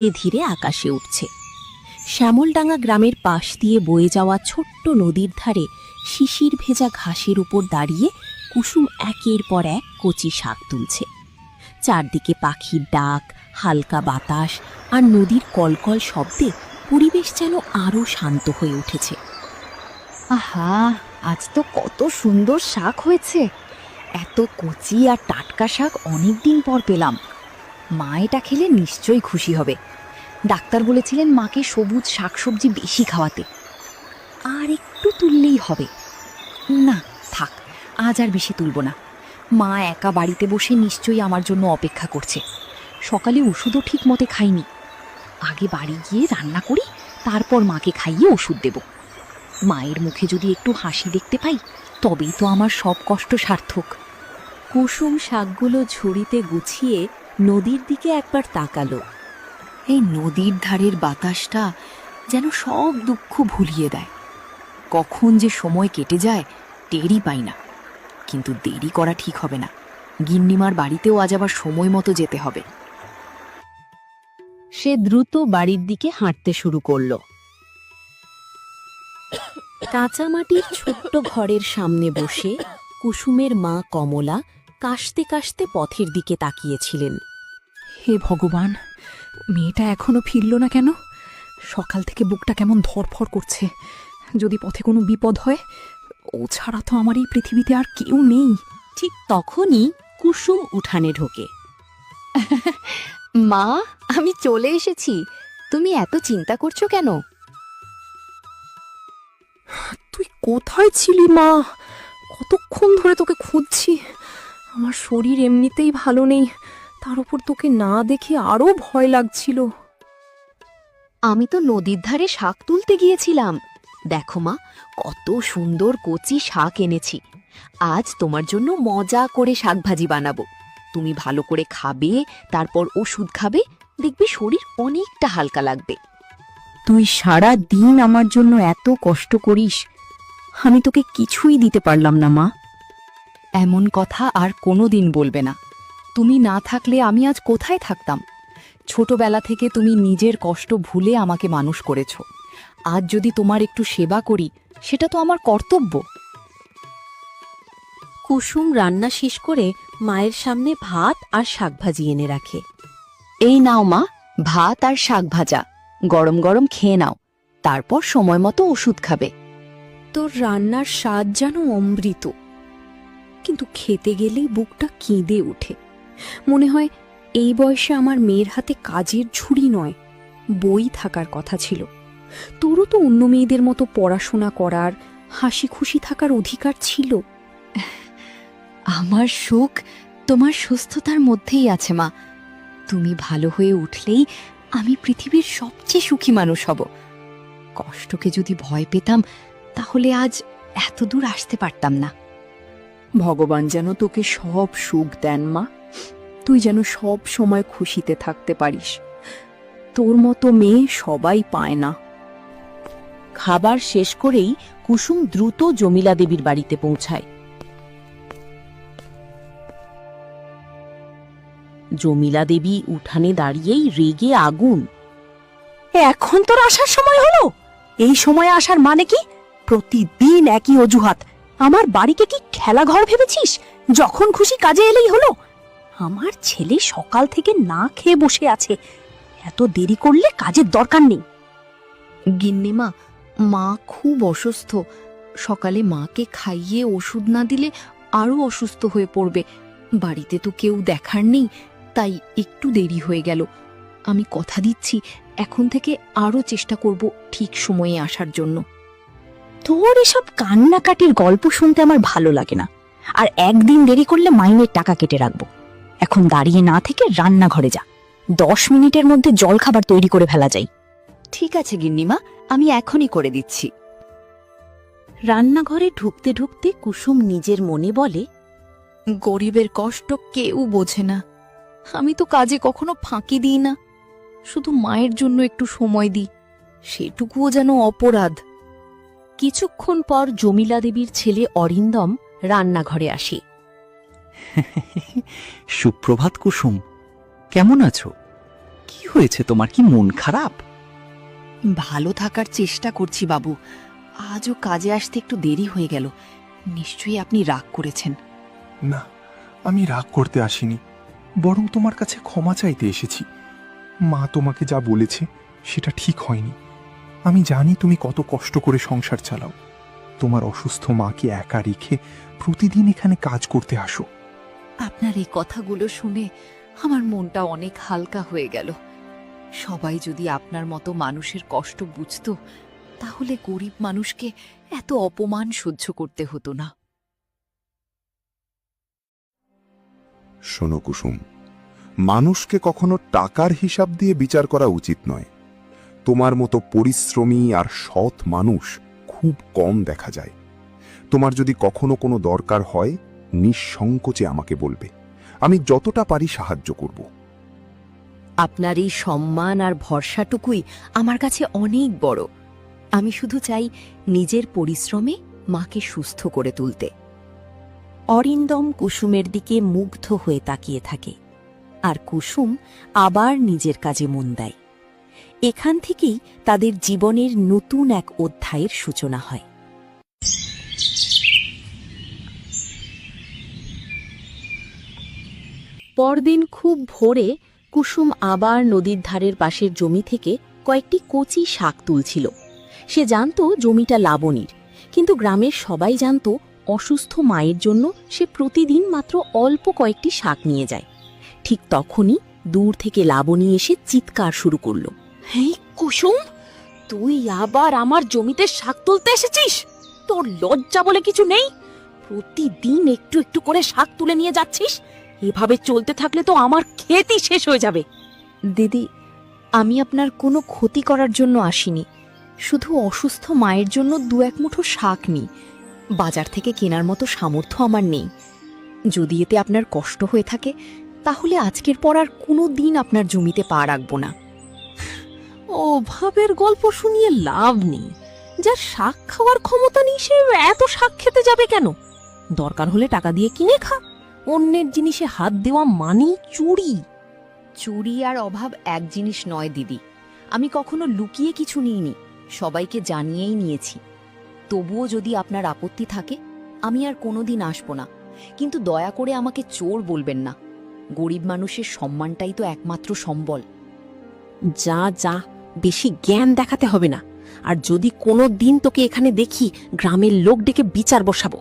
ধীরে আকাশে উঠছে। শ্যামলডাঙ্গা গ্রামের পাশ দিয়ে বয়ে যাওয়া ছোট্ট নদীর ধারে শিশির ভেজা ঘাসের উপর দাঁড়িয়ে কুসুম একের পর এক কচি শাক তুলছে। চারদিকে পাখির ডাক, হালকা বাতাস আর নদীর কলকল শব্দে পরিবেশ যেন আরও শান্ত হয়ে উঠেছে। আহা, আজ তো কত সুন্দর শাক হয়েছে। এত কচি আর টাটকা শাক অনেক দিন পর পেলাম। মা এটা খেলে নিশ্চয়ই খুশি হবে। ডাক্তার বলেছিলেন মাকে সবুজ শাকসবজি বেশি খাওয়াতে। আর একটু তুললেই হবে। না থাক, আজ আর বেশি তুলব না। মা একা বাড়িতে বসে নিশ্চয়ই আমার জন্য অপেক্ষা করছে। সকালে ওষুধও ঠিক মতে খাইনি। আগে বাড়ি গিয়ে রান্না করি, তারপর মাকে খাইয়ে ওষুধ দেব। মায়ের মুখে যদি একটু হাসি দেখতে পাই, তবেই তো আমার সব কষ্ট সার্থক। কুসুম শাকগুলো ঝুড়িতে গুছিয়ে নদীর দিকে একবার তাকালো। এই নদীর ধারের বাতাসটা যেন সব দুঃখ ভুলিয়ে দেয়। কখন যে সময় কেটে যায় টেরই পাই না। কিন্তু দেরি করা ঠিক হবে না। গিন্নিমার বাড়িতেও আজ আবার সময় মতো যেতে হবে। সে দ্রুত বাড়ির দিকে হাঁটতে শুরু করল। কাঁচামাটির ছোট্ট ঘরের সামনে বসে কুসুমের মা কমলা কাশতে কাশতে পথের দিকে তাকিয়েছিলেন। হে ভগবান, মেয়েটা এখনো ফিরল না কেন? সকাল থেকে বুকটা কেমন ধরফর করছে। যদি পথে কোনো বিপদ হয়, ও ছাড়া তো আমার এই পৃথিবীতে আর কেউ নেই। ঠিক তখনই কুসুম উঠানে ঢোকে। মা, আমি চলে এসেছি। তুমি এত চিন্তা করছো কেন? তুই কোথায় ছিলি মা? কতক্ষণ ধরে তোকে খুঁজছি। আমার শরীর এমনিতেই ভালো নেই, তার উপর তোকে না দেখে আরো ভয় লাগছিল। আমি তো নদীর ধারে শাক তুলতে গিয়েছিলাম। দেখো মা, কত সুন্দর কচি শাক এনেছি। আজ তোমার জন্য মজা করে শাক ভাজি বানাবো। তুমি ভালো করে খাবে, তারপর ওষুধ খাবে, দেখবে শরীর অনেকটা হালকা লাগবে। তুই সারা দিন আমার জন্য এত কষ্ট করিস, আমি তোকে কিছুই দিতে পারলাম না মা। এমন কথা আর কোনোদিন বলবে না। তুমি না থাকলে আমি আজ কোথায় থাকতাম? ছোটবেলা থেকে তুমি নিজের কষ্ট ভুলে আমাকে মানুষ করেছ। আজ যদি তোমার একটু সেবা করি, সেটা তো আমার কর্তব্য। কুসুম রান্না শেষ করে মায়ের সামনে ভাত আর শাকভাজি এনে রাখে। এই নাও মা, ভাত আর শাক ভাজা। গরম গরম খেয়ে নাও, তারপর সময় মতো ওষুধ খাবে। তোর রান্নার স্বাদ যেন অমৃত, কিন্তু খেতে গেলেই বুকটা কেঁদে ওঠে। মনে হয় এই বয়সে আমার মেয়ের হাতে কাজের ঝুড়ি নয়, বই থাকার কথা ছিল। তোরও তো অন্য মেয়েদের মতো পড়াশোনা করার, হাসি খুশি থাকার অধিকার ছিল। আমার সুখ তোমার সুস্থতার মধ্যেই আছে মা। তুমি ভালো হয়ে উঠলেই আমি পৃথিবীর সবচেয়ে সুখী মানুষ হব। কষ্টকে যদি ভয় পেতাম, তাহলে আজ এত দূর আসতে পারতাম না। ভগবান যেন তোকে সব সুখ দেন মা। তুই যেন সব সময় খুশিতে থাকতে পারিস। তোর মতো মেয়ে সবাই পায় না। খাবার শেষ করেই কুসুম দ্রুত জমিলা দেবীর বাড়িতে পৌঁছায়। জমিলা দেবী উঠানে দাঁড়িয়েই রেগে আগুন। এখন তোর আসার সময় হলো? এই সময়ে আসার মানে কি? প্রতিদিন একই অজুহাত। আমার বাড়িকে কি খেলাঘর ভেবেছিস? যখন খুশি কাজে এলেই হলো। আমার ছেলে সকাল থেকে না খেয়ে বসে আছে, এত দেরি করলে কাজের দরকার নেই। গিন্নিমা, মা খুব অসুস্থ। সকালে মাকে খাইয়ে ওষুধ না দিলে আরো অসুস্থ হয়ে পড়বে। বাড়িতে তো কেউ দেখার নেই, তাই একটু দেরি হয়ে গেল। আমি কথা দিচ্ছি, এখন থেকে আরো চেষ্টা করব ঠিক সময়ে আসার জন্য। তোর এসব কান্নাকাটির গল্প শুনতে আমার ভালো লাগে না। আর একদিন দেরি করলে মাইনের টাকা কেটে রাখবো। এখন দাঁড়িয়ে না থেকে রান্নাঘরে যা। 10 মিনিটের মধ্যে জলখাবার তৈরি করে ফেলা যায়। ঠিক আছে গিন্নিমা, আমি এখনই করে দিচ্ছি। রান্নাঘরে ঢুকতে ঢুকতে কুসুম নিজের মনে বলে, গরিবের কষ্ট কেউ বোঝে না। আমি তো কাজে কখনো ফাঁকি দিই না, শুধু মায়ের জন্য একটু সময় দিই, সেটুকুও যেন অপরাধ। কিছুক্ষণ পর জমিলা দেবীর ছেলে অরিন্দম রান্নাঘরে আসে। সুপ্রভাত কুসুম, কেমন আছো? কি হয়েছে, তোমার কি মন খারাপ? ভালো থাকার চেষ্টা করছি বাবু। আজও কাজে আসতে একটু দেরি হয়ে গেল। নিশ্চয়ই আপনি রাগ করেছেন। না, আমি রাগ করতে আসিনি, বরং তোমার কাছে ক্ষমা চাইতে এসেছি। মা তোমাকে যা বলেছে সেটা ঠিক হয়নি। আমি জানি তুমি কত কষ্ট করে সংসার চালাও। তোমার অসুস্থ মাকে একা রেখে প্রতিদিন এখানে কাজ করতে আসো। আপনার এই কথাগুলো শুনে আমার মনটা অনেক হালকা হয়ে গেল। সবাই যদি আপনার মতো মানুষের কষ্ট বুঝত, তাহলে গরিব মানুষকে এত অপমান সহ্য করতে হতো না। শোনো কুসুম, মানুষকে কখনো টাকার হিসাব দিয়ে বিচার করা উচিত নয়। তোমার মতো পরিশ্রমী আর সৎ মানুষ খুব কম দেখা যায়। তোমার যদি কখনো কোনো দরকার হয়, নিঃসংকোচে আমাকে বলবে। আমি যতটা পারি সাহায্য করব। আপনার এই সম্মান আর ভরসাটুকুই আমার কাছে অনেক বড়। আমি শুধু চাই নিজের পরিশ্রমে মাকে সুস্থ করে তুলতে। অরিন্দম কুসুমের দিকে মুগ্ধ হয়ে তাকিয়ে থাকে, আর কুসুম আবার নিজের কাজে মন দেয়। এখান থেকেই তাদের জীবনের নতুন এক অধ্যায়ের সূচনা হয়। পরদিন খুব ভোরে কুসুম আবার নদীর ধারের পাশের জমি থেকে কয়েকটি কচি শাক তুলছিল। সে জানত জমিটা লাবণীর, কিন্তু গ্রামের সবাই জানত অসুস্থ মায়ের জন্য সে প্রতিদিন মাত্র অল্প কয়েকটি শাক নিয়ে যায়। ঠিক তখনই দূর থেকে লাবণী এসে চিৎকার শুরু করল। হেই কুসুম, তুই আবার আমার জমিতে শাক তুলতে এসেছিস? তোর লজ্জা বলে কিছু নেই? প্রতিদিন একটু একটু করে শাক তুলে নিয়ে যাচ্ছিস। এভাবে চলতে থাকলে তো আমার ক্ষেতই শেষ হয়ে যাবে। দিদি, আমি আপনার কোনো ক্ষতি করার জন্য আসিনি। শুধু অসুস্থ মায়ের জন্য 2-1 মুঠো শাক নিই। বাজার থেকে কেনার মতো সামর্থ্য আমার নেই। যদি এতে আপনার কষ্ট হয়ে থাকে, তাহলে আজকের পর আর কোনো দিন আপনার জমিতে পা রাখব না। অভাবের গল্প শুনিয়ে লাভ নেই। যার শাক খাওয়ার ক্ষমতা নেই সে এত শাক খেতে যাবে কেন? দরকার হলে টাকা দিয়ে কিনে খা। অন্যের জিনিসে হাত দেওয়া মানেই চুরি। চুরি আর অভাব এক জিনিস নয় দিদি। আমি কখনো লুকিয়ে কিছু নিইনি, সবাইকে জানিয়েই নিয়েছি। তবুও যদি আপনার আপত্তি থাকে, আমি আর কোনোদিন আসব না। কিন্তু দয়া করে আমাকে চোর বলবেন না। গরিব মানুষের সম্মানটাই তো একমাত্র সম্বল। যা যা, বেশি জ্ঞান দেখাতে হবে না। আর যদি কোনো দিন তোকে এখানে দেখি, গ্রামের লোক ডেকে বিচার বসাবো।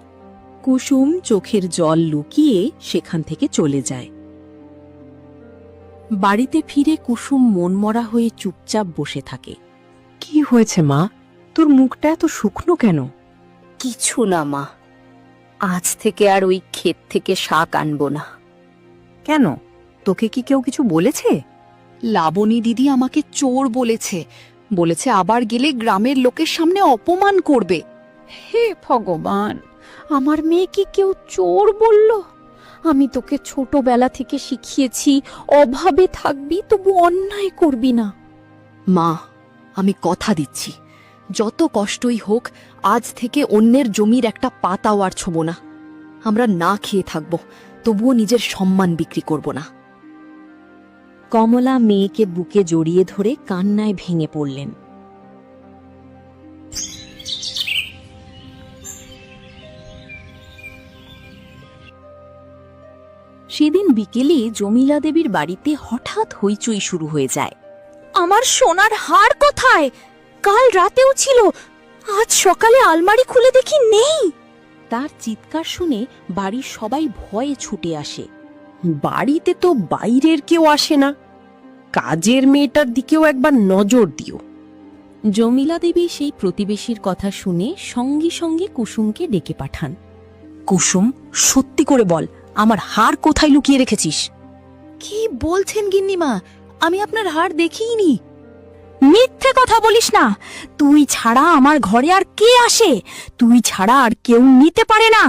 কুসুম চোখের জল লুকিয়ে সেখান থেকে চলে যায়। বাড়িতে ফিরে কুসুম মনমরা হয়ে চুপচাপ বসে থাকে। কি হয়েছে মা? তোর মুখটা এত শুকনো কেন? কিছু না মা, আজ থেকে আর ওই ক্ষেত থেকে শাক আনবো না। কেন? তোকে কি কেউ কিছু বলেছে? লাবণী দিদি আমাকে চোর বলেছে। বলেছে আবার গেলে গ্রামের লোকের সামনে অপমান করবে। হে ভগবান, আমার মেয়ে কি কেউ চোর বলল? আমি তোকে ছোটবেলা থেকে শিখিয়েছি অভাবে থাকবি, তবু অন্যায় করবি না। মা, আমি কথা দিচ্ছি, যত কষ্টই হোক আজ থেকে অন্যের জমির একটা পাতাও আর ছোব না। আমরা না খেয়ে থাকব, তবুও নিজের সম্মান বিক্রি করব না। কমলা মেয়েকে বুকে জড়িয়ে ধরে কান্নায় ভেঙে পড়লেন। সেদিন বিকেলে জমিলা দেবীর বাড়িতে হঠাৎ হইচই শুরু হয়ে যায়। আমার সোনার হার কোথায়? কাল রাতেও ছিল, আজ সকালে আলমারি খুলে দেখি নেই। তার চিৎকার শুনে বাড়ির সবাই ভয়ে ছুটে আসে। বাড়িতে তো বাইরের কেউ আসে না, কাজের মেয়েটার দিকেও একবার নজর দিও। জমিলা দেবী সেই প্রতিবেশীর কথা শুনে সঙ্গে সঙ্গে কুসুমকে ডেকে পাঠান। কুসুম, সত্যি করে বল, আমার হার কোথায় লুকিয়ে রেখেছিস? কি বলছেন গিন্নিমা? আমি আপনার হার দেখিনি। মিথ্যে কথা বলিস না। তুই ছাড়া আমার ঘরে আর কে আসে? তুই ছাড়া আর কেউ নিতে পারে না।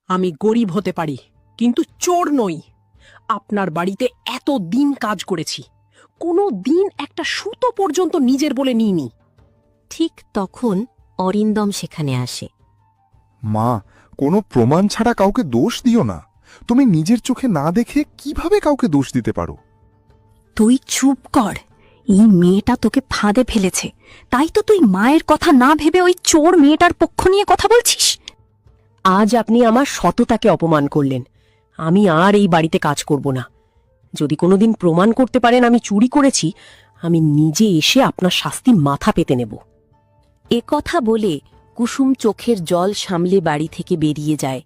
আমি গরিব হতে পারি, কিন্তু চোর নই। আপনার বাড়িতে এত দিন কাজ করেছি, কোনো দিন একটা সুতো পর্যন্ত নিজের বলে নিইনি। ঠিক তখন অরিন্দম সেখানে আসে। মা, কোনো প্রমাণ ছাড়া কাউকে দোষ দিও না। তুমি নিজের চোখে না দেখে কিভাবে কাউকে দোষ দিতে পারো? তুই চুপ কর। এই মেয়েটা তোকে ফাঁদে ফেলেছে, তাই তো তুই মায়ের কথা না ভেবে ওই চোর মেয়েটার পক্ষ নিয়ে কথা বলছিস। আজ আপনি আমার সততাকে অপমান করলেন। আমি আর এই বাড়িতে কাজ করব না। যদি কোনোদিন প্রমাণ করতে পারেন আমি চুরি করেছি, আমি নিজে এসে আপনার শাস্তি মাথা পেতে নেব। এ কথা বলে কুসুম চোখের জল সামলে বাড়ি থেকে বেরিয়ে যায়।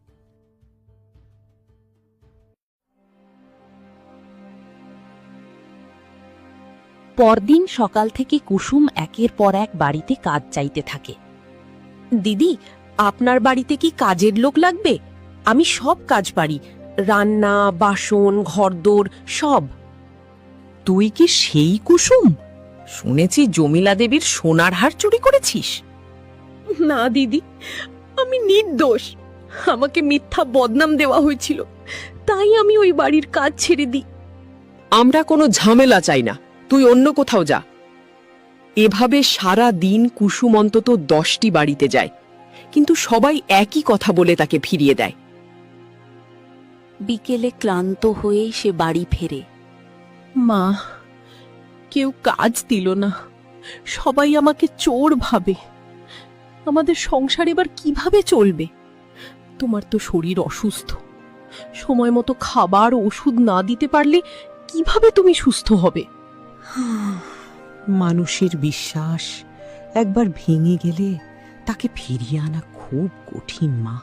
পরদিন সকাল থেকে কুসুম একের পর এক বাড়িতে কাজ চাইতে থাকে। দিদি, আপনার বাড়িতে কি কাজের লোক লাগবে? আমি সব কাজ পারি, রান্না, বাসন, ঘরদোর সব। তুই কি সেই কুসুম? শুনেছি জমিলা দেবীর সোনার হার চুরি করেছিস। না দিদি, আমি নির্দোষ। আমাকে মিথ্যা বদনাম দেওয়া হয়েছিল, তাই আমি ওই বাড়ির কাজ ছেড়ে দিই। আমরা কোনো ঝামেলা চাই না, তুই অন্য কোথাও যা। এভাবে সারা দিন কুসুম অন্তত 10টি বাড়িতে যায়, কিন্তু সবাই একই কথা বলে তাকে ফিরিয়ে দেয়। বিকেলে ক্লান্ত হয়ে সে বাড়ি ফেরে। মা, কেউ কাজ দিল না, সবাই আমাকে চোর ভাবে। আমাদের সংসার এবার কিভাবে চলবে? তোমার তো শরীর অসুস্থ, সময় মতো খাবার ওষুধ না দিতে পারলে কিভাবে তুমি সুস্থ হবে? মানুষের বিশ্বাস একবার ভেঙে গেলে তাকে ফিরিয়ে আনা খুব কঠিন মা।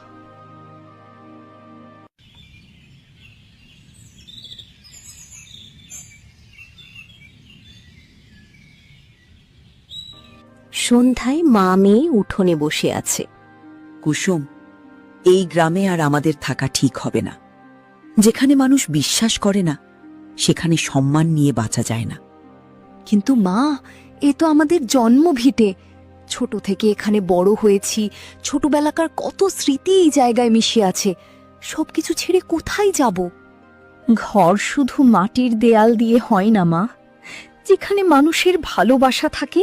সন্ধ্যায় মা মেয়ে উঠোনে বসে আছে। কুসুম, এই গ্রামে আর আমাদের থাকা ঠিক হবে না। যেখানে মানুষ বিশ্বাস করে না, সেখানে সম্মান নিয়ে বাঁচা যায় না। কিন্তু মা, এ তো আমাদের জন্মভিটে। ছোট থেকে এখানে বড় হয়েছি, ছোটবেলাকার কত স্মৃতি এই জায়গায় মিশে আছে। সবকিছু ছেড়ে কোথায় যাব? ঘর শুধু মাটির দেয়াল দিয়ে হয় না মা। যেখানে মানুষের ভালোবাসা থাকে,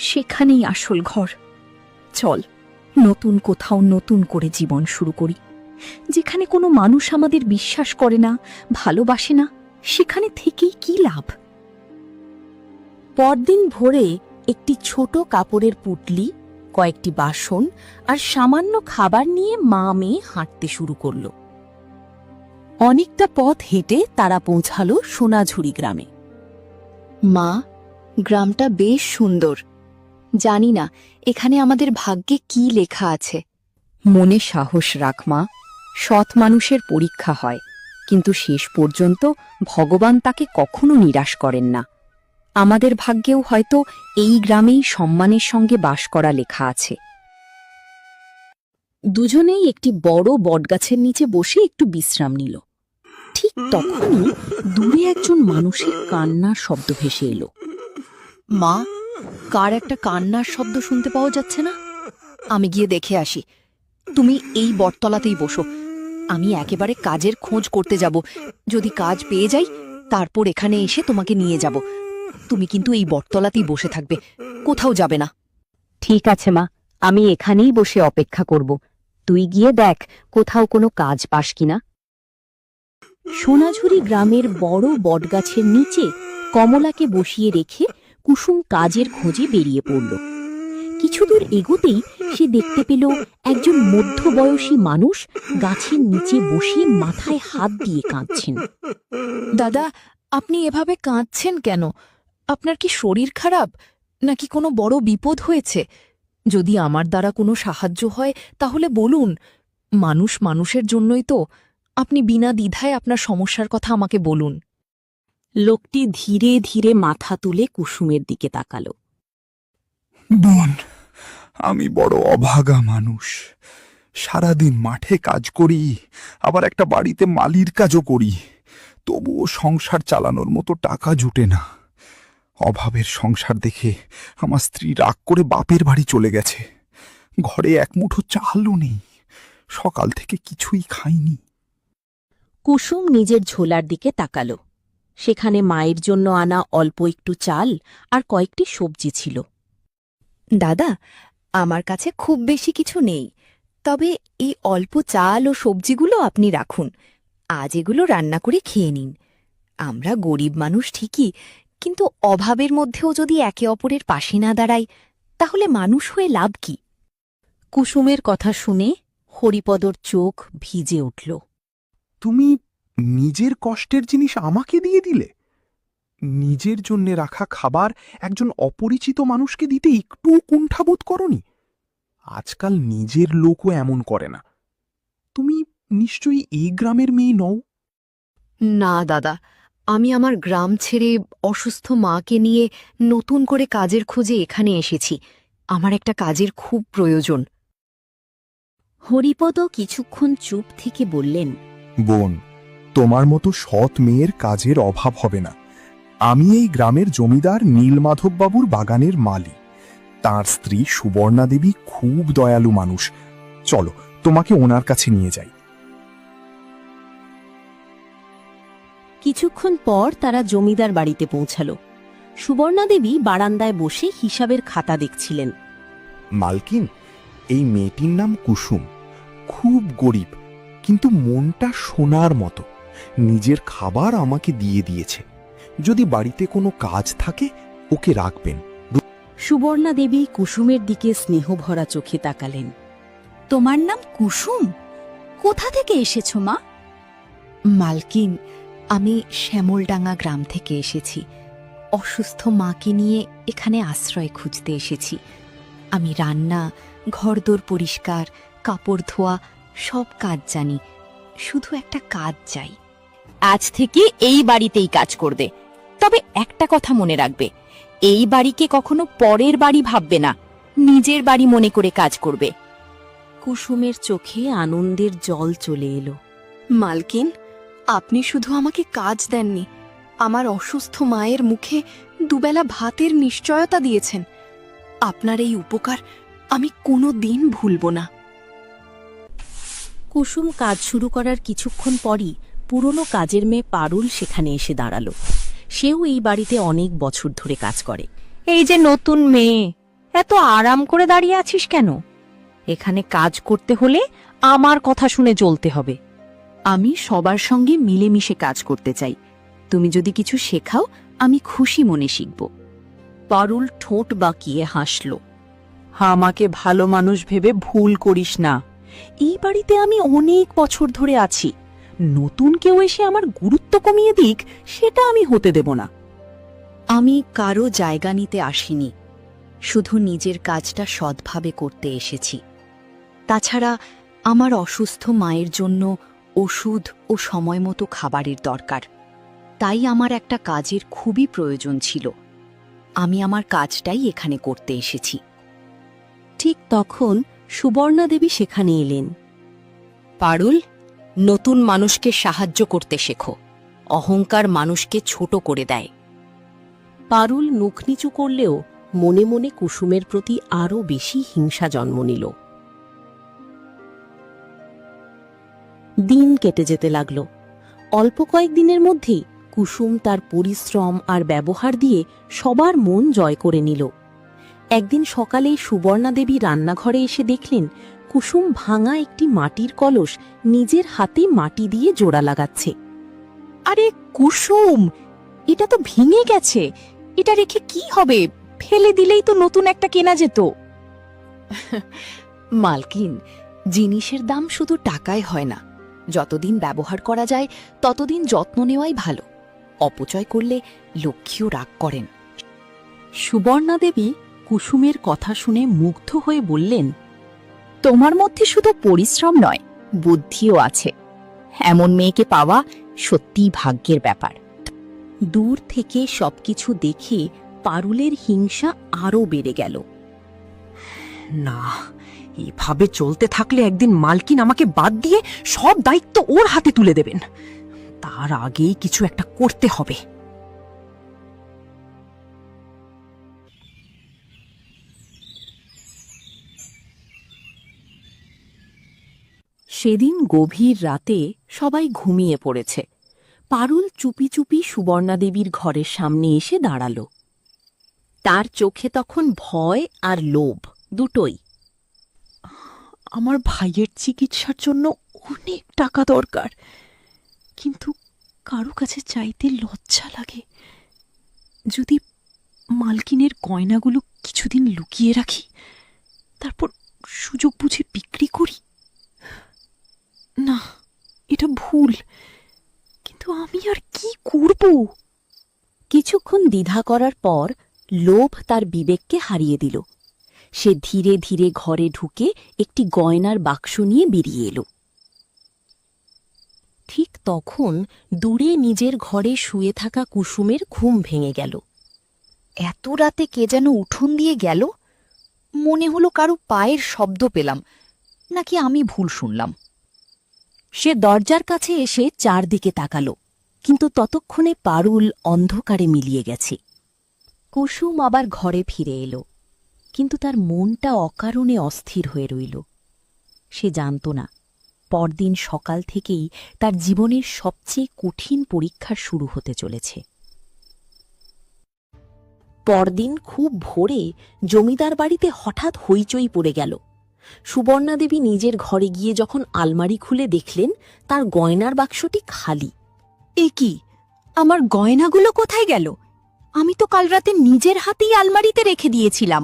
সেখানেই আসল ঘর। চল, নতুন কোথাও নতুন করে জীবন শুরু করি। যেখানে কোনো মানুষ আমাদের বিশ্বাস করে না, ভালোবাসে না, সেখানে থেকেই কি লাভ? পরদিন ভোরে একটি ছোট কাপড়ের পুটলি, কয়েকটি বাসন আর সামান্য খাবার নিয়ে মা মেয়ে হাঁটতে শুরু করল। অনেকটা পথ হেঁটে তারা পৌঁছালো সোনাঝুরি গ্রামে। মা, গ্রামটা বেশ সুন্দর। জানি না এখানে আমাদের ভাগ্যে কি লেখা আছে। মনে সাহস রাখ মা। সৎ মানুষের পরীক্ষা হয়, কিন্তু শেষ পর্যন্ত ভগবান তাকে কখনো নিরাশ করেন না। আমাদের ভাগ্যেও হয়তো এই গ্রামেই সম্মানের সঙ্গে বাস করা লেখা আছে। দুজনেই একটি বড় বটগাছের নিচে বসে একটু বিশ্রাম নিল। ঠিক তখনই দূরে একজন মানুষের কান্নার শব্দ ভেসে এলো। মা, কার একটা কান্নার শব্দ শুনতে পাওয়া যাচ্ছে না? আমি গিয়ে দেখে আসি। তুমি এই বটতলাতেই বসো, আমি একেবারে কাজের খোঁজ করতে যাব। যদি কাজ পেয়ে যাই, তারপর এখানে এসে তোমাকে নিয়ে যাব। তুমি কিন্তু এই বটতলাতেই বসে থাকবে, কোথাও যাবে না। ঠিক আছে মা, আমি এখানেই বসে অপেক্ষা করব। তুই গিয়ে দেখ কোথাও কোনো কাজ পাস কিনা। সোনাঝুরি গ্রামের বড় বটগাছের নিচে কমলাকে বসিয়ে রেখে কুসুম কাজের খোঁজে বেরিয়ে পড়ল। কিছুদূর এগোতেই সে দেখতে পেল একজন মধ্যবয়সী মানুষ গাছের নিচে বসে মাথায় হাত দিয়ে কাঁদছেন। দাদা, আপনি এভাবে কাঁদছেন কেন? আপনার কি শরীর খারাপ, নাকি কোনো বড় বিপদ হয়েছে? যদি আমার দ্বারা কোনো সাহায্য হয় তাহলে বলুন। মানুষ মানুষের জন্যই তো। আপনি বিনা দ্বিধায় আপনার সমস্যার কথা আমাকে বলুন। লোকটি ধীরে ধীরে মাথা তুলে কুসুমের দিকে তাকালো। বোন, আমি বড় অভাগা মানুষ। সারাদিন মাঠে কাজ করি, আবার একটা বাড়িতে মালির কাজও করি, তবুও সংসার চালানোর মতো টাকা জুটে না। অভাবের সংসার দেখে আমার স্ত্রী রাগ করে বাপের বাড়ি চলে গেছে। ঘরে এক মুঠো চালও নেই, সকাল থেকে কিছুই খাইনি। কুসুম নিজের ঝোলার দিকে তাকালো। সেখানে মায়ের জন্য আনা অল্প একটু চাল আর কয়েকটি সবজি ছিল। দাদা, আমার কাছে খুব বেশি কিছু নেই, তবে এই অল্প চাল ও সবজিগুলো আপনি রাখুন। আজ এগুলো রান্না করে খেয়ে নিন। আমরা গরিব মানুষ ঠিকই, কিন্তু অভাবের মধ্যেও যদি একে অপরের পাশে না দাঁড়াই তাহলে মানুষ হয়ে লাভ কি? কুসুমের কথা শুনে হরিপদর চোখ ভিজে উঠল। তুমি নিজের কষ্টের জিনিস আমাকে দিয়ে দিলে? নিজের জন্যে রাখা খাবার একজন অপরিচিত মানুষকে দিতে একটু কুণ্ঠাবোধ করনি? আজকাল নিজের লোকও এমন করে না। তুমি নিশ্চয়ই এই গ্রামের মেয়ে নও? না দাদা, আমি আমার গ্রাম ছেড়ে অসুস্থ মাকে নিয়ে নতুন করে কাজের খোঁজে এখানে এসেছি। আমার একটা কাজের খুব প্রয়োজন। হরিপদ কিছুক্ষণ চুপ থেকে বললেন, বোন, তোমার মতো সৎ মেয়ের কাজের অভাব হবে না। আমি এই গ্রামের জমিদার নীলমাধববাবুর বাগানের মালি। তার স্ত্রী সুবর্ণা দেবী খুব দয়ালু মানুষ। চলো, তোমাকে ওনার কাছে নিয়ে যাই। কিছুক্ষণ পর তারা জমিদার বাড়িতে পৌঁছাল। সুবর্ণা দেবী বারান্দায় বসে হিসাবের খাতা দেখছিলেন। মালকিন, এই মেয়েটির নাম কুসুম। খুব গরিব, কিন্তু মনটা সোনার মতো। নিজের খাবার আমাকে দিয়ে দিয়েছে। যদি বাড়িতে কোনো কাজ থাকে ওকে রাখবেন। সুবর্ণা দেবী কুসুমের দিকে স্নেহভরা চোখে তাকালেন। তোমার নাম কুসুম? কোথা থেকে এসেছো মা? মালকিন, আমি শ্যামলডাঙ্গা গ্রাম থেকে এসেছি। অসুস্থ মাকে নিয়ে এখানে আশ্রয় খুঁজতে এসেছি। আমি রান্না, ঘরদোর পরিষ্কার, কাপড় ধোয়া সব কাজ জানি। শুধু একটা কাজ চাই। আজ থেকে এই বাড়িতেই কাজ করবে। তবে একটা কথা মনে রাখবে, এই বাড়িকে কখনো পরের বাড়ি ভাববে না, নিজের বাড়ি মনে করে কাজ করবে। কুসুমের চোখে আনন্দের জল চলে এলো। মালকিন, আপনি শুধু আমাকে কাজ দেননি, আমার অসুস্থ মায়ের মুখে দুবেলা ভাতের নিশ্চয়তা দিয়েছেন। আপনার এই উপকার আমি কোনো দিন ভুলব না। কুসুম কাজ শুরু করার কিছুক্ষণ পরই পুরনো কাজের মেয়ে পারুল সেখানে এসে দাঁড়ালো। সেও এই বাড়িতে অনেক বছর ধরে কাজ করে। এই যে নতুন মেয়ে, এত আরাম করে দাঁড়িয়ে আছিস কেন? এখানে কাজ করতে হলে আমার কথা শুনে চলতে হবে। আমি সবার সঙ্গে মিলেমিশে কাজ করতে চাই। তুমি যদি কিছু শেখাও আমি খুশি মনে শিখব। পারুল ঠোঁট বাঁকিয়ে হাসল। আমাকে ভালো মানুষ ভেবে ভুল করিস না। এই বাড়িতে আমি অনেক বছর ধরে আছি। নতুন কেউ এসে আমার গুরুত্ব কমিয়ে দিক, সেটা আমি হতে দেব না। আমি কারো জায়গা নিতে আসিনি, শুধু নিজের কাজটা সৎভাবে করতে এসেছি। তাছাড়া আমার অসুস্থ মায়ের জন্য ওষুধ ও সময়মতো খাবারের দরকার। তাই আমার একটা কাজের খুবই প্রয়োজন ছিল। আমি আমার কাজটাই এখানে করতে এসেছি। ঠিক তখন সুবর্ণা দেবী সেখানে এলেন। পারুল, নতুন মানুষকে সাহায্য করতে শেখো। অহংকার মানুষকে ছোট করে দেয়। পারুল মুখ নিচু করলেও মনে মনে কুসুমের প্রতি আরও বেশি হিংসা জন্ম নিল। দিন কেটে যেতে লাগল। অল্প কয়েকদিনের মধ্যেই কুসুম তার পরিশ্রম আর ব্যবহার দিয়ে সবার মন জয় করে নিল। একদিন সকালে সুবর্ণা দেবী রান্নাঘরে এসে দেখলেন কুসুম ভাঙা একটি মাটির কলস নিজের হাতে মাটি দিয়ে জোড়া লাগাচ্ছে। আরে কুসুম, এটা তো ভেঙে গেছে। এটা রেখে কি হবে? ফেলে দিলেই তো নতুন একটা কেনা যেত। মালকিন, জিনিসের দাম শুধু টাকায় হয় না। যতদিন ব্যবহার করা যায় ততদিন যত্ন নেওয়াই ভালো। অপচয় করলে লক্ষ্মীও রাগ করেন। সুবর্ণা দেবী কুসুমের কথা শুনে মুগ্ধ হয়ে বললেন, তোমার মধ্যে শুধু পরিশ্রম নয়, বুদ্ধিও আছে। এমন মেয়েকে পাওয়া সত্যিই ভাগ্যের ব্যাপার। দূর থেকে সবকিছু দেখে পারুলের হিংসা আরও বেড়ে গেল। না, এভাবে চলতে থাকলে একদিন মালকিন আমাকে বাদ দিয়ে সব দায়িত্ব ওর হাতে তুলে দেবেন। তার আগেই কিছু একটা করতে হবে। সেদিন গভীর রাতে সবাই ঘুমিয়ে পড়েছে। পারুল চুপি চুপি সুবর্ণা দেবীর ঘরের সামনে এসে দাঁড়াল। তার চোখে তখন ভয় আর লোভ দুটোই। আমার ভাইয়ের চিকিৎসার জন্য অনেক টাকা দরকার, কিন্তু কারো কাছে চাইতে লজ্জা লাগে। যদি মালকিনের গয়নাগুলো কিছুদিন লুকিয়ে রাখি, তারপর সুযোগ বুঝে বিক্রি করি? না, এটা ভুল। কিন্তু আমি আর কি করব? কিছুক্ষণ দ্বিধা করার পর লোভ তার বিবেককে হারিয়ে দিল। সে ধীরে ধীরে ঘরে ঢুকে একটি গয়নার বাক্স নিয়ে বেরিয়ে এলো। ঠিক তখন দূরে নিজের ঘরে শুয়ে থাকা কুসুমের ঘুম ভেঙে গেল। এত রাতে কে যেন উঠোন দিয়ে গেল। মনে হলো কারো পায়ের শব্দ পেলাম, নাকি আমি ভুল শুনলাম। সে দরজার কাছে এসে চারদিকে তাকালো, কিন্তু ততক্ষণে পারুল অন্ধকারে মিলিয়ে গেছে। কুসুম আবার ঘরে ফিরে এলো, কিন্তু তার মনটা অকারণে অস্থির হয়ে রইল। সে জানত না, পরদিন সকাল থেকেই তার জীবনের সবচেয়ে কঠিন পরীক্ষা শুরু হতে চলেছে। পরদিন খুব ভোরে জমিদার বাড়িতে হঠাৎ হইচই পড়ে গেল। সুবর্ণা দেবী নিজের ঘরে গিয়ে যখন আলমারি খুলে দেখলেন, তার গয়নার বাক্সটি খালি। এ কি, আমার গয়নাগুলো কোথায় গেল? আমি তো কাল রাতে নিজের হাতেই আলমারিতে রেখে দিয়েছিলাম।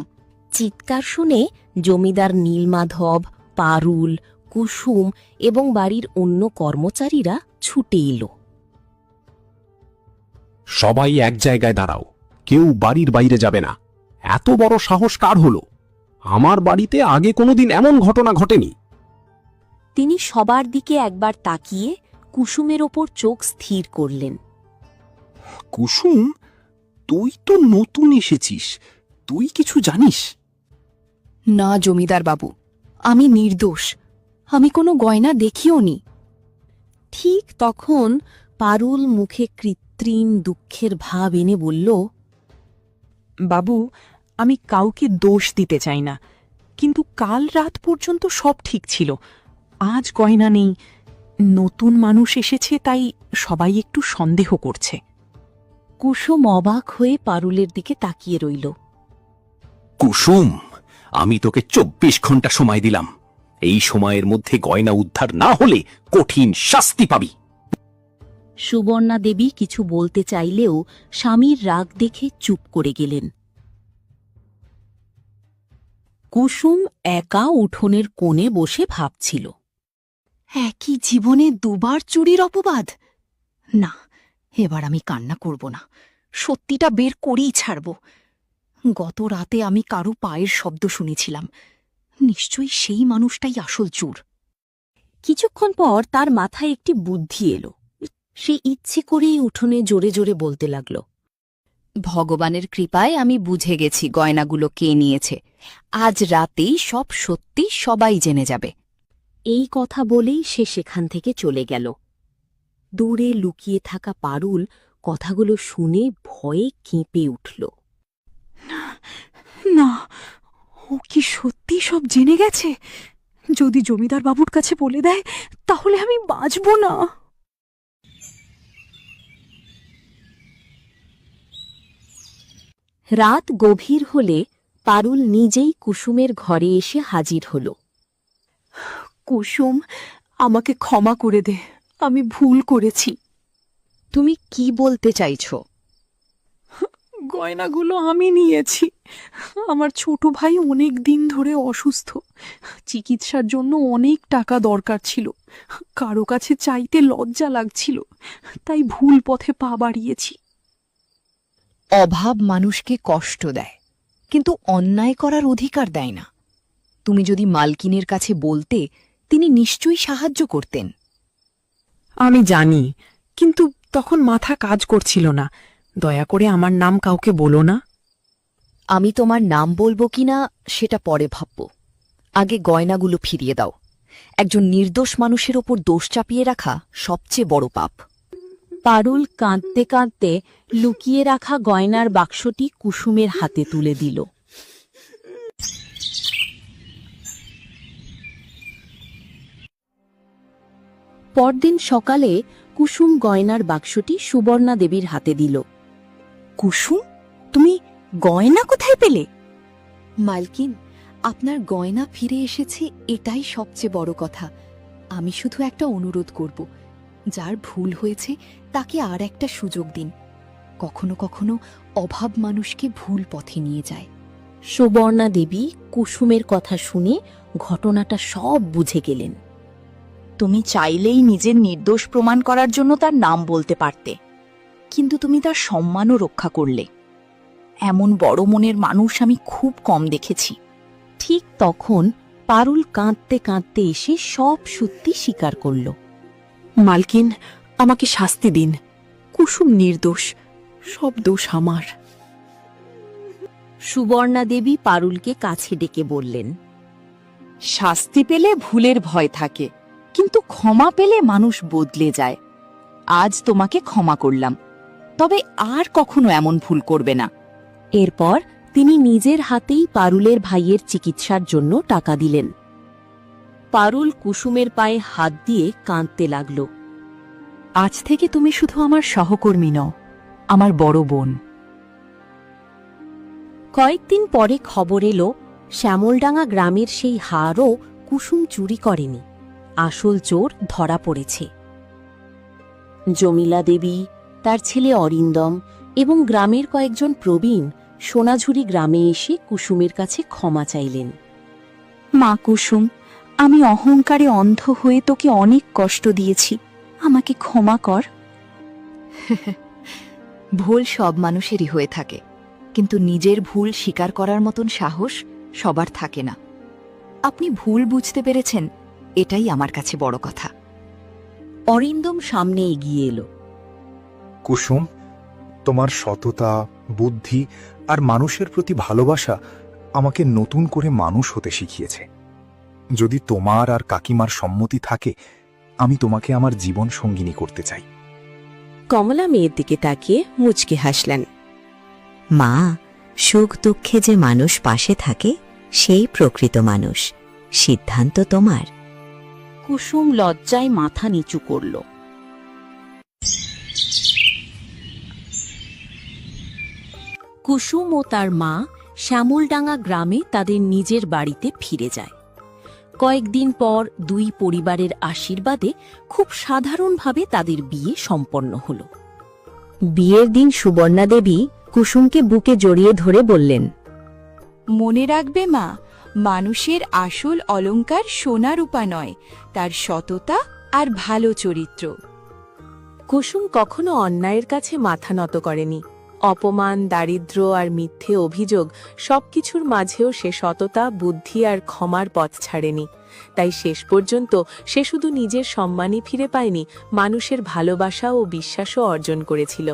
চিৎকার শুনে জমিদার নীলমাধব, পারুল, কুসুম এবং বাড়ির অন্য কর্মচারীরা ছুটে এলো। সবাই এক জায়গায় দাঁড়াও, কেউ বাড়ির বাইরে যাবে না। এত বড় সাহস কার হলো? আমার বাড়িতে আগে কোনোদিন এমন ঘটনা ঘটেনি। তিনি সবার দিকে একবার তাকিয়ে কুসুমের ওপর চোখ স্থির করলেন। কুসুম, তুই তো নতুন এসেছিস, তুই কিছু জানিস? না জমিদার বাবু, আমি নির্দোষ। আমি কোনো গয়না দেখিও নি। ঠিক তখন পারুল মুখে কৃত্রিম দুঃখের ভাব এনে বলল, বাবু, আমি কাউকে দোষ দিতে চাই না, কিন্তু কাল রাত পর্যন্ত সব ঠিক ছিল। আজ গয়না নেই, নতুন মানুষ এসেছে, তাই সবাই একটু সন্দেহ করছে। কুসুম অবাক হয়ে পারুলের দিকে তাকিয়ে রইল। কুসুম, আমি তোকে 24 ঘন্টা সময় দিলাম। এই সময়ের মধ্যে গয়না উদ্ধার না হলে কঠিন শাস্তি পাবি। সুবর্ণা দেবী কিছু বলতে চাইলেও স্বামীর রাগ দেখে চুপ করে গেলেন। কুসুম একা উঠোনের কোণে বসে ভাবছিল। একই জীবনে দুবার চুরির অপবাদ? না, এবার আমি কান্না করব না, সত্যিটা বের করেই ছাড়ব। গত রাতে আমি কারো পায়ের শব্দ শুনেছিলাম। নিশ্চয়ই সেই মানুষটাই আসল চোর। কিছুক্ষণ পর তার মাথায় একটি বুদ্ধি এলো। সে ইচ্ছে করেই উঠোনে জোরে জোরে বলতে লাগল, ভগবানের কৃপায় আমি বুঝে গেছি গয়নাগুলো কে নিয়েছে। আজ রাতেই সব সত্যি সবাই জেনে যাবে। এই কথা বলেই সে সেখান থেকে চলে গেল। দূরে লুকিয়ে থাকা পারুল কথাগুলো শুনে ভয়ে কেঁপে উঠল। না, ও কি সত্যি সব জেনে গেছে? যদি জমিদার বাবুর কাছে বলে দেয়, তাহলে আমি বাঁচব না। রাত গভীর হলে পারুল নিজেই কুসুমের ঘরে এসে হাজির হল। কুসুম, আমাকে ক্ষমা করে দে, আমি ভুল করেছি। তুমি কি বলতে চাইছো? গয়নাগুলো আমি নিয়েছি। আমার ছোট ভাই অনেক দিন ধরে অসুস্থ, চিকিৎসার জন্য অনেক টাকা দরকার ছিল। কারো কাছে চাইতে লজ্জা লাগছিল, তাই ভুল পথে পা বাড়িয়েছি। অভাব মানুষকে কষ্ট দেয়, কিন্তু অন্যায় করার অধিকার দেয় না। তুমি যদি মালকিনের কাছে বলতে, তিনি নিশ্চয়ই সাহায্য করতেন। আমি জানি, কিন্তু তখন মাথা কাজ করছিল না। দয়া করে আমার নাম কাউকে বলো না। আমি তোমার নাম বলবো কিনা সেটা পরে ভাবব। আগে গয়নাগুলো ফিরিয়ে দাও। একজন নির্দোষ মানুষের ওপর দোষ চাপিয়ে রাখা সবচেয়ে বড় পাপ। পারুল কাঁদতে কাঁদতে লুকিয়ে রাখা গয়নার বাক্সটি কুসুমের হাতে তুলে দিল। পরদিন সকালে কুসুম গয়নার বাক্সটি সুবর্ণা দেবীর হাতে দিল। কুসুম, তুমি গয়না কোথায় পেলে? মালকিন, আপনার গয়না ফিরে এসেছে, এটাই সবচেয়ে বড় কথা। আমি শুধু একটা অনুরোধ করব, যার ভুল হয়েছে তাকে আর একটা সুযোগ দিন। কখনো কখনো অভাব মানুষকে ভুল পথে নিয়ে যায়। সুবর্ণা দেবী কুসুমের কথা শুনে ঘটনাটা সব বুঝে গেলেন। তুমি চাইলেই নিজের নির্দোষ প্রমাণ করার জন্য তার নাম বলতে পারতে, কিন্তু তুমি তার সম্মানও রক্ষা করলে। এমন বড় মনের মানুষ আমি খুব কম দেখেছি। ঠিক তখন পারুল কাঁদতে কাঁদতে এসে সব সত্যি স্বীকার করল। মালকিন, আমাকে শাস্তি দিন। কুসুম নির্দোষ, সব দোষ আমার। সুবর্ণা দেবী পারুলকে কাছে ডেকে বললেন, শাস্তি পেলে ভুলের ভয় থাকে, কিন্তু ক্ষমা পেলে মানুষ বদলে যায়। আজ তোমাকে ক্ষমা করলাম, তবে আর কখনো এমন ভুল করবে না। এরপর তিনি নিজের হাতেই পারুলের ভাইয়ের চিকিৎসার জন্য টাকা দিলেন। পারুল কুসুমের পায়ে হাত দিয়ে কাঁদতে লাগল। আজ থেকে তুমি শুধু আমার সহকর্মী নও, আমার বড় বোন। কয়েকদিন পরে খবর এলো শ্যামলডাঙ্গা গ্রামের সেই হারও কুসুম চুরি করেনি, আসল চোর ধরা পড়েছে। জমিলা দেবী, তার ছেলে অরিন্দম এবং গ্রামের কয়েকজন প্রবীণ সোনাঝুরি গ্রামে এসে কুসুমের কাছে ক্ষমা চাইলেন। মা কুসুম, আমি অহংকারে অন্ধ হয়ে তোকে অনেক কষ্ট দিয়েছি, আমাকে ক্ষমা কর। ভুল সব মানুষেরই হয়ে থাকে, কিন্তু নিজের ভুল স্বীকার করার মতন সাহস সবার থাকে না। আপনি ভুল বুঝতে পেরেছেন, এটাই আমার কাছে বড় কথা। অরিন্দম সামনে এগিয়ে এলো। কুসুম, তোমার সততা, বুদ্ধি আর মানুষের প্রতি ভালোবাসা আমাকে নতুন করে মানুষ হতে শিখিয়েছে। যদি তোমার আর কাকিমার সম্মতি থাকে, আমি তোমাকে আমার জীবন সঙ্গিনী করতে চাই। কমলা মেয়ের দিকে তাকিয়ে মুচকে হাসলেন। মা, সুখ দুঃখে যে মানুষ পাশে থাকে সেই প্রকৃত মানুষ। সিদ্ধান্ত তোমার। কুসুম লজ্জায় মাথা নিচু করল। কুসুম ও তার মা শ্যামলডাঙ্গা গ্রামে তাদের নিজের বাড়িতে ফিরে যায়। কয়েকদিন পর দুই পরিবারের আশীর্বাদে খুব সাধারণভাবে তাদের বিয়ে সম্পন্ন হল। বিয়ের দিন সুবর্ণা দেবী কুসুমকে বুকে জড়িয়ে ধরে বললেন, মনে রাখবে মা, মানুষের আসল অলংকার সোনা রূপা নয়, তার সততা আর ভালো চরিত্র। কুসুম কখনো অন্যায়ের কাছে মাথা নত করেনি। অপমান, দারিদ্র্য আর মিথ্যে অভিযোগ সবকিছুর মাঝেও সে সততা, বুদ্ধি আর ক্ষমার পথ ছাড়েনি। তাই শেষ পর্যন্ত সে শুধু নিজের সম্মানই ফিরে পায়নি, মানুষের ভালোবাসা ও বিশ্বাসও অর্জন করেছিল।